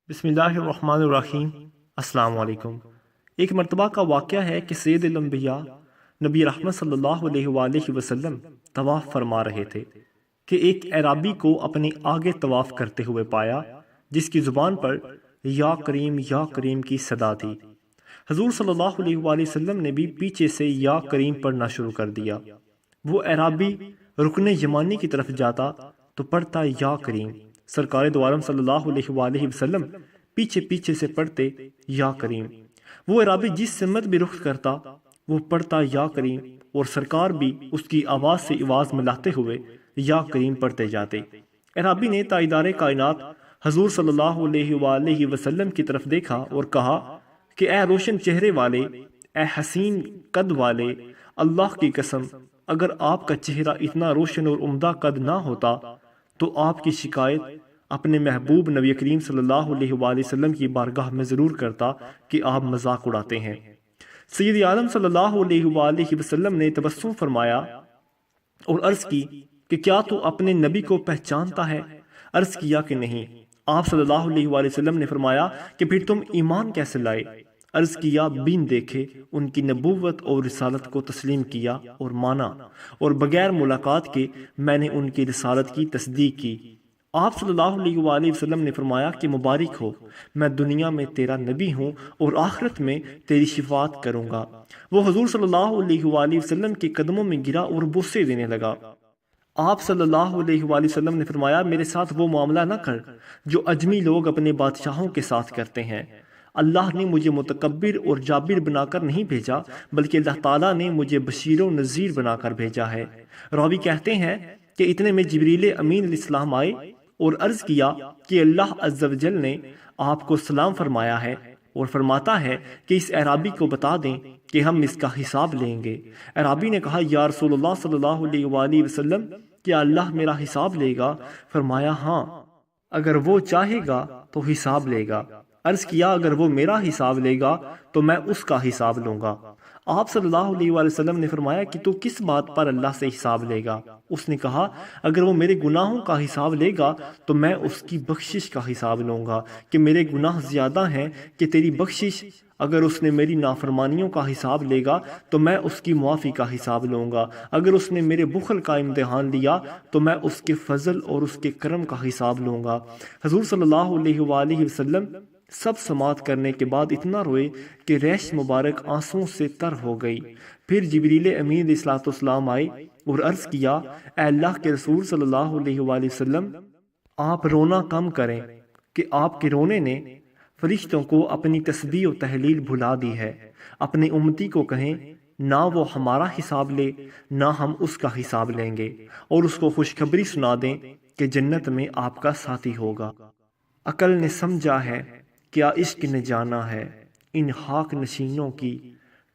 بسم اللہ الرحمن الرحیم۔ السلام علیکم۔ ایک مرتبہ کا واقعہ ہے کہ سید الانبیاء نبی رحمت صلی اللہ علیہ وآلہ وسلم طواف فرما رہے تھے کہ ایک اعرابی کو اپنے آگے طواف کرتے ہوئے پایا جس کی زبان پر یاکریم یاکریم کی صدا تھی۔ حضور صلی اللہ علیہ وآلہ وسلم نے بھی پیچھے سے یاکریم پڑھنا شروع کر دیا۔ وہ اعرابی رکن یمانی کی طرف جاتا تو پڑھتا یاکریم، سرکار دوعالم صلی اللہ علیہ وآلہ وسلم پیچھے پیچھے سے پڑھتے یاکریم۔ وہ اعرابی جس سمت بھی رخ کرتا وہ پڑھتا یاکریم، اور سرکار بھی اس کی آواز سے آواز ملاتے ہوئے یاکریم پڑھتے جاتے۔ اعرابی نے تائیدار کائنات حضور صلی اللہ علیہ وآلہ وسلم کی طرف دیکھا اور کہا کہ اے روشن چہرے والے، اے حسین قد والے، اللہ کی قسم اگر آپ کا چہرہ اتنا روشن اور عمدہ قد نہ ہوتا تو آپ کی شکایت اپنے محبوب نبی اکریم صلی اللہ علیہ وآلہ وسلم کی بارگاہ میں ضرور کرتا کہ آپ مذاق اڑاتے ہیں۔ سید عالم صلی اللہ علیہ وآلہ وسلم نے تبسم فرمایا اور عرض کی کہ کیا تو اپنے نبی کو پہچانتا ہے؟ عرض کیا کہ نہیں۔ آپ صلی اللہ علیہ وآلہ وسلم نے فرمایا کہ پھر تم ایمان کیسے لائے؟ عرض کیا بین دیکھے ان کی نبوت اور رسالت کو تسلیم کیا اور مانا، اور بغیر ملاقات کے میں نے ان کی رسالت کی تصدیق کی۔ آپ صلی اللہ علیہ وآلہ وسلم نے فرمایا کہ مبارک ہو، میں دنیا میں تیرا نبی ہوں اور آخرت میں تیری شفاعت کروں گا۔ وہ حضور صلی اللہ علیہ وآلہ وسلم کے قدموں میں گرا اور بوسے دینے لگا۔ آپ صلی اللہ علیہ وآلہ وسلم نے فرمایا میرے ساتھ وہ معاملہ نہ کر جو اجمی لوگ اپنے بادشاہوں کے ساتھ کرتے ہیں۔ اللہ نے مجھے متکبر اور جابر بنا کر نہیں بھیجا، بلکہ اللہ تعالیٰ نے مجھے بشیر و نذیر بنا کر بھیجا ہے۔ راوی کہتے ہیں کہ اتنے میں جبریل امین علیہ السلام آئے اور عرض کیا کہ اللہ عز و جل نے آپ کو سلام فرمایا ہے اور فرماتا ہے کہ اس اعرابی کو بتا دیں کہ ہم اس کا حساب لیں گے۔ اعرابی نے کہا یا رسول اللہ صلی اللہ علیہ وآلہ وسلم، کیا اللہ میرا حساب لے گا؟ فرمایا ہاں، اگر وہ چاہے گا تو حساب لے گا۔ عرض کیا اگر وہ میرا حساب لے گا تو میں اس کا حساب لوں گا۔ آپ صلی اللہ علیہ وآلہ وسلم نے فرمایا کہ تو کس بات پر اللہ سے حساب لے گا؟ اس نے کہا اگر وہ میرے گناہوں کا حساب لے گا تو میں اس کی بخشش کا حساب لوں گا کہ میرے گناہ زیادہ ہیں کہ تیری بخشش۔ اگر اس نے میری نافرمانیوں کا حساب لے گا تو میں اس کی معافی کا حساب لوں گا۔ اگر اس نے میرے بخل کا امتحان لیا تو میں اس کے فضل اور اس کے کرم کا حساب لوں گا۔ حضور صلی اللہ علیہ وآلہ وسلم سب سماعت کرنے کے بعد اتنا روئے کہ ریش مبارک آنسوں سے تر ہو گئی۔ پھر جبریل امین علیہ السلام آئے اور عرض کیا اے اللہ کے رسول صلی اللہ علیہ وآلہ وسلم، آپ رونا کم کریں کہ آپ کے رونے نے فرشتوں کو اپنی تسبیح و تحلیل بھلا دی ہے۔ اپنے امتی کو کہیں نہ وہ ہمارا حساب لے نہ ہم اس کا حساب لیں گے، اور اس کو خوشخبری سنا دیں کہ جنت میں آپ کا ساتھی ہوگا۔ عقل نے سمجھا ہے، کیا عشق نے جانا ہے، ان خاک نشینوں کی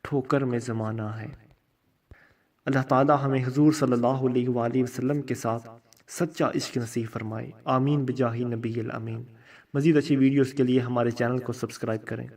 ٹھوکر میں زمانہ ہے۔ اللہ تعالیٰ ہمیں حضور صلی اللہ علیہ وآلہ وسلم کے ساتھ سچا عشق نصیب فرمائے۔ آمین بجاہ نبی الامین۔ مزید اچھی ویڈیوز کے لیے ہمارے چینل کو سبسکرائب کریں۔